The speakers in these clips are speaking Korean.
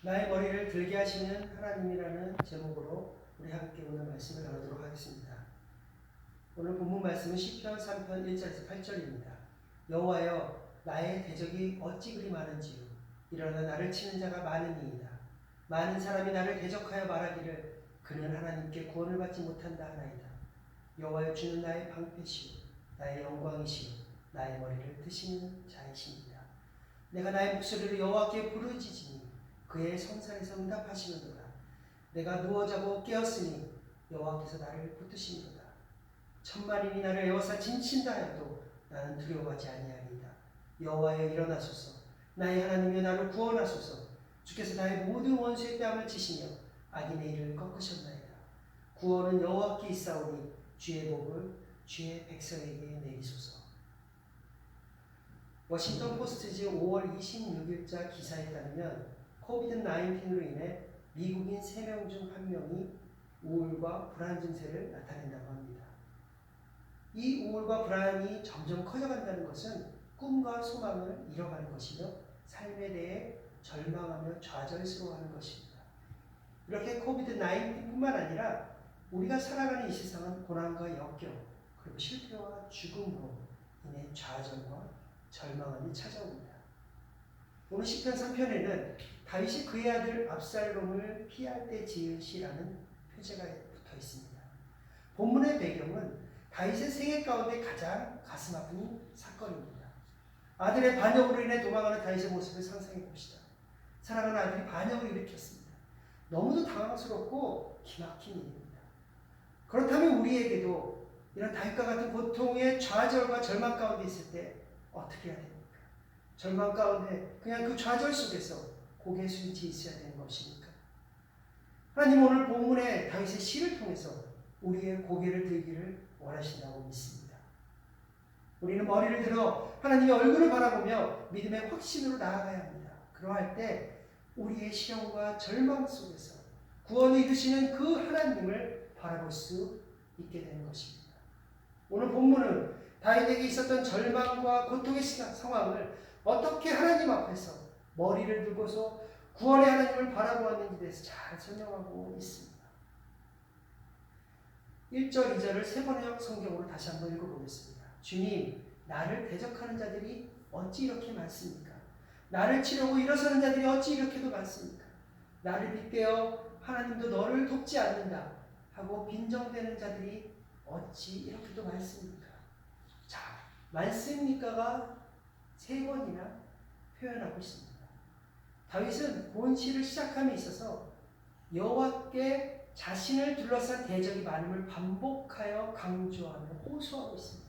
나의 머리를 들게 하시는 하나님이라는 제목으로 우리 함께 오늘 말씀을 나누도록 하겠습니다. 오늘 본문 말씀은 시편 3편 1절에서 8절입니다. 여호와여 나의 대적이 어찌 그리 많은지요. 일어나 나를 치는 자가 많으니이다. 많은 사람이 나를 대적하여 말하기를 그는 하나님께 구원을 받지 못한다 하나이다. 여호와여 주는 나의 방패시오 나의 영광이시오 나의 머리를 드시는 자이십니다. 내가 나의 목소리를 여호와께 부르짖으니 그의 성산에서 응답하시는도다. 내가 누워 자고 깨었으니 여호와께서 나를 붙드시는도다. 천만인이 나를 에워싸 진친다 하여도 나는 두려워하지 아니하리이다. 여호와여 일어나소서. 나의 하나님이여 나를 구원하소서. 주께서 나의 모든 원수의 뺨을 치시며 악인의 일을 꺾으셨나이다. 구원은 여호와께 있사오니 주의 복을 주의 백성에게 내리소서. 워싱턴 포스트지 5월 26일자 기사에 따르면 코비드-19로 인해 미국인 3명 중 1명이 우울과 불안 증세를 나타낸다고 합니다. 이 우울과 불안이 점점 커져간다는 것은 꿈과 소망을 잃어가는 것이며 삶에 대해 절망하며 좌절스러워하는 것입니다. 이렇게 코비드-19뿐만 아니라 우리가 살아가는 이 세상은 고난과 역경 그리고 실패와 죽음으로 인해 좌절과 절망함이 찾아옵니다. 오늘 시편 3편에는 다윗이 그의 아들 압살롬을 피할 때 지은 시라는 표제가 붙어 있습니다. 본문의 배경은 다윗의 생애 가운데 가장 가슴 아픈 사건입니다. 아들의 반역으로 인해 도망하는 다윗의 모습을 상상해 봅시다. 사랑하는 아들이 반역을 일으켰습니다. 너무도 당황스럽고 기막힌 일입니다. 그렇다면 우리에게도 이런 다윗과 같은 고통의 좌절과 절망 가운데 있을 때 어떻게 해야 됩니까? 절망 가운데 그냥 그 좌절 속에서 고개 숙이지 있어야 되는 것입니까? 하나님 오늘 본문의 다윗의 시를 통해서 우리의 고개를 들기를 원하신다고 믿습니다. 우리는 머리를 들어 하나님의 얼굴을 바라보며 믿음의 확신으로 나아가야 합니다. 그러할 때 우리의 시련과 절망 속에서 구원을 이루시는 그 하나님을 바라볼 수 있게 되는 것입니다. 오늘 본문은 다윗에게 있었던 절망과 고통의 상황을 어떻게 하나님 앞에서 머리를 들고서 구원의 하나님을 바라보았는지에 대해서 잘 설명하고 있습니다. 1절, 2절을 세 번역 성경으로 다시 한번 읽어보겠습니다. 주님, 나를 대적하는 자들이 어찌 이렇게 많습니까? 나를 치려고 일어서는 자들이 어찌 이렇게도 많습니까? 나를 빗대어 하나님도 너를 돕지 않는다 하고 빈정대는 자들이 어찌 이렇게도 많습니까? 자, 많습니까가 3번이나 표현하고 있습니다. 다윗은 본 시를 시작함에 있어서 여호와께 자신을 둘러싼 대적이 많음을 반복하여 강조하며 호소하고 있습니다.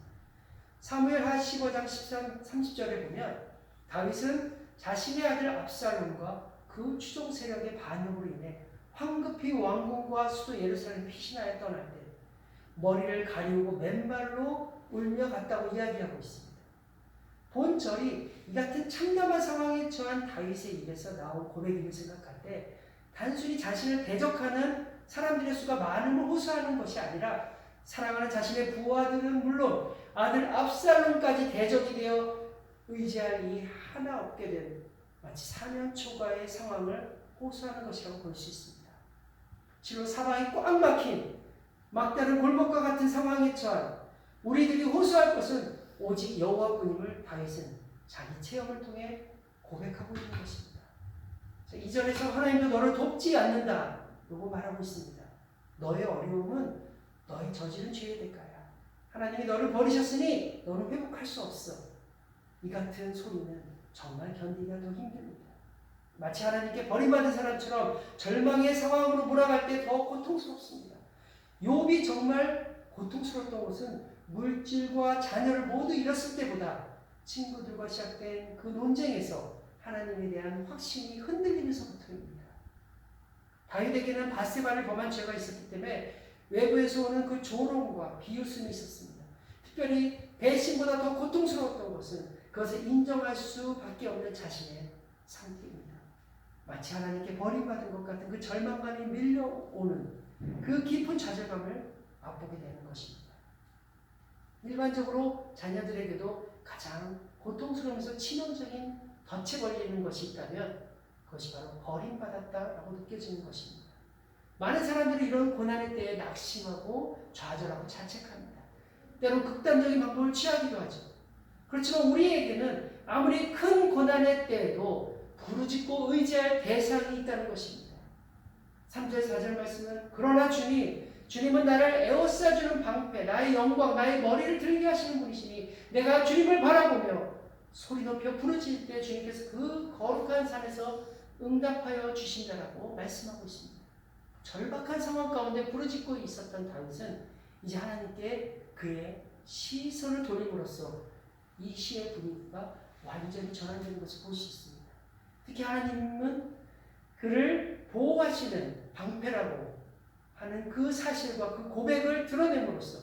사무엘하 15장 30절에 보면 다윗은 자신의 아들 압살롬과 그 추종 세력의 반역으로 인해 황급히 왕궁과 수도 예루살렘 피신하여 떠날 때 머리를 가리우고 맨발로 울며 갔다고 이야기하고 있습니다. 본절이 이 같은 참담한 상황에 처한 다윗의 입에서 나온 고백임을 생각할 때 단순히 자신을 대적하는 사람들의 수가 많음을 호소하는 것이 아니라 사랑하는 자신의 부하들은 물론 아들 압살롬까지 대적이 되어 의지할 이 하나 없게 된 마치 사면초가의 상황을 호소하는 것이라고 볼 수 있습니다. 지금 사방이 꽉 막힌 막다른 골목과 같은 상황에 처한 우리들이 호소할 것은 오직 여호와뿐임을 다윗은 자기 체험을 통해 고백하고 있는 것입니다. 2절에서 하나님도 너를 돕지 않는다 라고 말하고 있습니다. 너의 어려움은 너의 저지른 죄의 대가야. 하나님이 너를 버리셨으니 너는 회복할 수 없어. 이 같은 소리는 정말 견디기가 더 힘듭니다. 마치 하나님께 버림받은 사람처럼 절망의 상황으로 몰아갈 때 더 고통스럽습니다. 욥이 정말 고통스러웠던 것은 물질과 자녀를 모두 잃었을 때보다 친구들과 시작된 그 논쟁에서 하나님에 대한 확신이 흔들리면서부터입니다. 다윗에게는 바세바를 범한 죄가 있었기 때문에 외부에서 오는 그 조롱과 비웃음이 있었습니다. 특별히 배신보다 더 고통스러웠던 것은 그것을 인정할 수밖에 없는 자신의 상태입니다. 마치 하나님께 버림받은 것 같은 그 절망감이 밀려오는 그 깊은 좌절감을 맛보게 되는 것입니다. 일반적으로 자녀들에게도 가장 고통스러우면서 치명적인 덫에 걸리는 것이 있다면 그것이 바로 버림받았다라고 느껴지는 것입니다. 많은 사람들이 이런 고난의 때에 낙심하고 좌절하고 자책합니다. 때론 극단적인 방법을 취하기도 하죠. 그렇지만 우리에게는 아무리 큰 고난의 때에도 부르짖고 의지할 대상이 있다는 것입니다. 3절 4절 말씀은 그러나 주님은 나를 에워싸주는 방패, 나의 영광, 나의 머리를 들게 하시는 분이시니 내가 주님을 바라보며 소리 높여 부르짖을 때 주님께서 그 거룩한 산에서 응답하여 주신다라고 말씀하고 있습니다. 절박한 상황 가운데 부르짖고 있었던 다윗은 이제 하나님께 그의 시선을 돌림으로써 이 시의 분위기가 완전히 전환되는 것을 볼 수 있습니다. 특히 하나님은 그를 보호하시는 방패라고 하는 그 사실과 그 고백을 드러냄으로써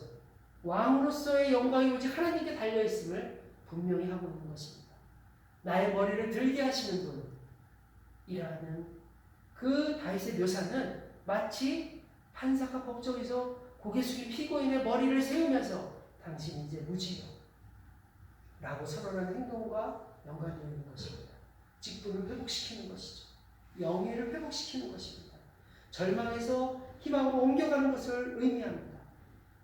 왕으로서의 영광이 오직 하나님께 달려있음을 분명히 하고 있는 것입니다. 나의 머리를 들게 하시는 분이라는 그 다윗의 묘사는 마치 판사가 법정에서 고개 숙인 피고인의 머리를 세우면서 당신이 이제 무죄요 라고 선언하는 행동과 연관되어 있는 것입니다. 직분을 회복시키는 것이죠. 영예를 회복시키는 것입니다. 절망에서 희망으로 옮겨가는 것을 의미합니다.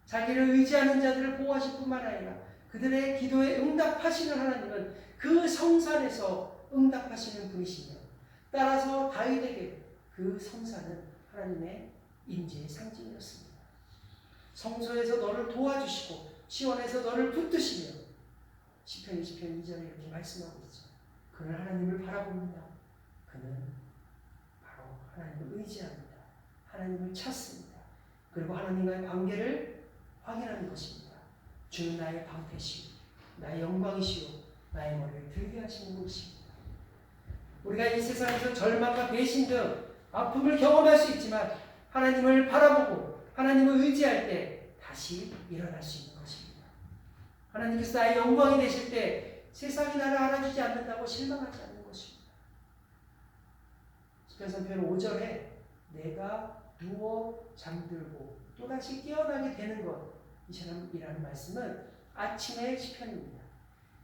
자기를 의지하는 자들을 보호하실 뿐만 아니라 그들의 기도에 응답하시는 하나님은 그 성산에서 응답하시는 분이시며 따라서 다윗에게 그 성산은 하나님의 임재의 상징이었습니다. 성소에서 너를 도와주시고 시온에서 너를 붙드시며 시편 20편 2절에 이렇게 말씀하고 있죠. 그는 하나님을 바라봅니다. 그는 바로 하나님을 의지합니다. 하나님을 찾습니다. 그리고 하나님과의 관계를 확인하는 것입니다. 주는 나의 방패시오, 나의 영광이시오, 나의 머리를 들게 하시는 것입니다. 우리가 이 세상에서 절망과 배신 등 아픔을 경험할 수 있지만 하나님을 바라보고 하나님을 의지할 때 다시 일어날 수 있는 것입니다. 하나님께서 나의 영광이 되실 때 세상이 나를 알아주지 않는다고 실망하지 않는 것입니다. 시편선 5절에 내가 누워 잠들고 또다시 깨어나게 되는 것이라는 말씀은 아침의 시편입니다.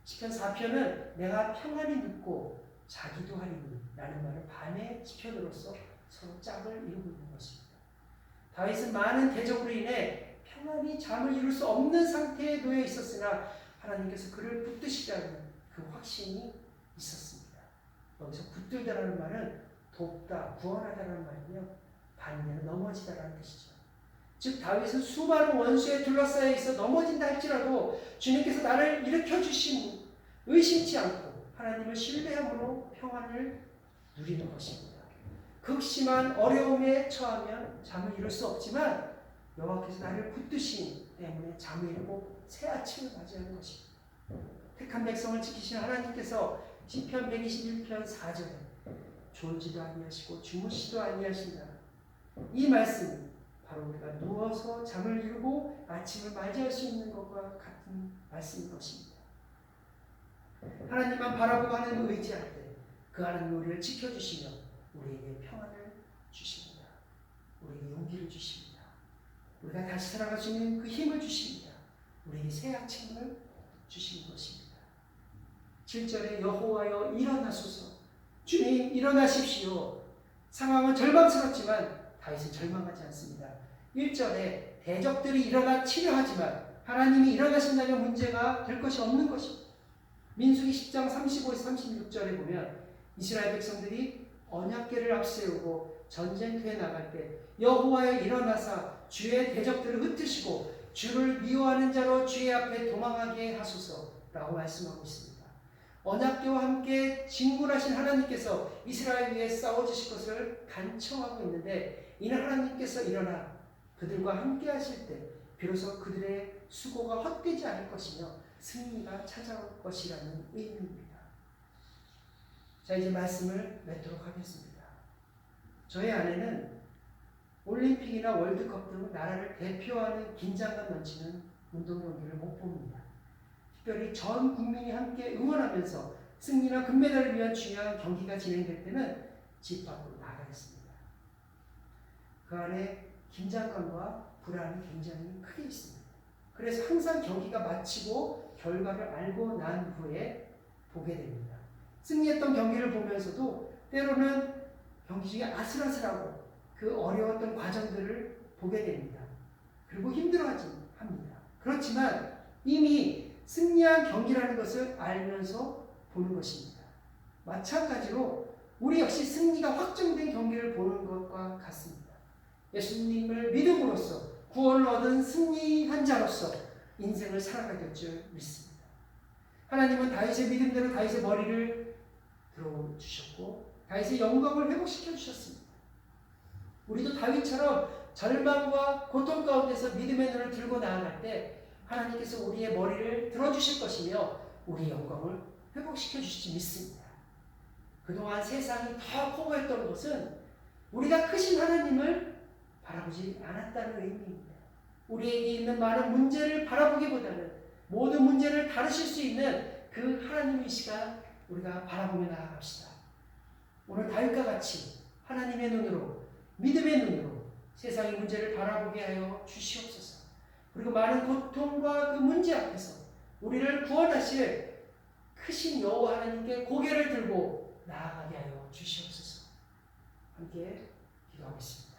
시편 4편은 내가 평안히 눕고 자기도 하리니 라는 말을 밤의 시편으로서 서로 짝을 이루고 있는 것입니다. 다윗은 많은 대적으로 인해 평안히 잠을 이룰 수 없는 상태에 놓여 있었으나 하나님께서 그를 붙드시라는 그 확신이 있었습니다. 여기서 붙들다라는 말은 돕다, 구원하다라는 말이며 반면에 넘어지다라는 뜻이죠. 즉 다윗은 수많은 원수에 둘러싸여 있어 넘어진다 할지라도 주님께서 나를 일으켜 주심을 의심치 않고 하나님을 신뢰함으로 평안을 누리는 것입니다. 극심한 어려움에 처하면 잠을 이룰 수 없지만 여호와께서 나를 붙드신 때문에 잠을 이루고 새 아침을 맞이하는 것입니다. 택한 백성을 지키시는 하나님께서 시편 121편 4절에 졸지도 아니하시고 주무시도 아니하신다. 이 말씀은 바로 우리가 누워서 잠을 이루고 아침을 맞이할 수 있는 것과 같은 말씀인 것입니다. 하나님만 바라보고 하나님을 의지할 때 그 하나님 우리를 지켜주시며 우리에게 평안을 주십니다. 우리에게 용기를 주십니다. 우리가 다시 살아갈 수 있는 그 힘을 주십니다. 우리에게 새 아침을 주시는 것입니다. 7절에 여호와여 일어나소서, 주님 일어나십시오. 상황은 절망스럽지만 다윗은 절망하지 않습니다. 1절에 대적들이 일어나 치려하지만 하나님이 일어나신다면 문제가 될 것이 없는 것입니다. 민수기 10장 35에서 36절에 보면 이스라엘 백성들이 언약궤를 앞세우고 전쟁터에 나갈 때 여호와여 일어나사 주의 대적들을 흩으시고 주를 미워하는 자로 주의 앞에 도망하게 하소서라고 말씀하고 있습니다. 언약궤와 함께 진군하신 하나님께서 이스라엘 위에 싸워주실 것을 간청하고 있는데 이는 하나님께서 일어나 그들과 함께 하실 때 비로소 그들의 수고가 헛되지 않을 것이며 승리가 찾아올 것이라는 의미입니다. 자, 이제 말씀을 맺도록 하겠습니다. 저희 아내는 올림픽이나 월드컵 등 나라를 대표하는 긴장감 넘치는 운동 경기를 못 봅니다. 특별히 전 국민이 함께 응원하면서 승리나 금메달을 위한 중요한 경기가 진행될 때는 집 밖으로 나가겠습니다. 그 안에 긴장감과 불안이 굉장히 크게 있습니다. 그래서 항상 경기가 마치고 결과를 알고 난 후에 보게 됩니다. 승리했던 경기를 보면서도 때로는 경기 중에 아슬아슬하고 그 어려웠던 과정들을 보게 됩니다. 그리고 힘들어하지 합니다. 그렇지만 이미 승리한 경기라는 것을 알면서 보는 것입니다. 마찬가지로 우리 역시 승리가 확정된 경기를 보는 것과 같습니다. 예수님을 믿음으로써 구원을 얻은 승리한 자로서 인생을 살아가게 될 줄 믿습니다. 하나님은 다윗의 믿음대로 다윗의 머리를 들어주셨고 다윗의 영광을 회복시켜 주셨습니다. 우리도 다윗처럼 절망과 고통 가운데서 믿음의 눈을 들고 나아갈 때 하나님께서 우리의 머리를 들어주실 것이며 우리의 영광을 회복시켜 주실지 믿습니다. 그동안 세상이 더 포고했던 것은 우리가 크신 하나님을 바라보지 않았다는 의미입니다. 우리에게 있는 많은 문제를 바라보기보다는 모든 문제를 다루실 수 있는 그 하나님의 시간 우리가 바라보며 나아갑시다. 오늘 다윗과 같이 하나님의 눈으로 믿음의 눈으로 세상의 문제를 바라보게 하여 주시옵소서. 그리고 많은 고통과 그 문제 앞에서 우리를 구원하실 크신 여호와 하나님께 고개를 들고 나아가게 하여 주시옵소서. 함께 기도하겠습니다.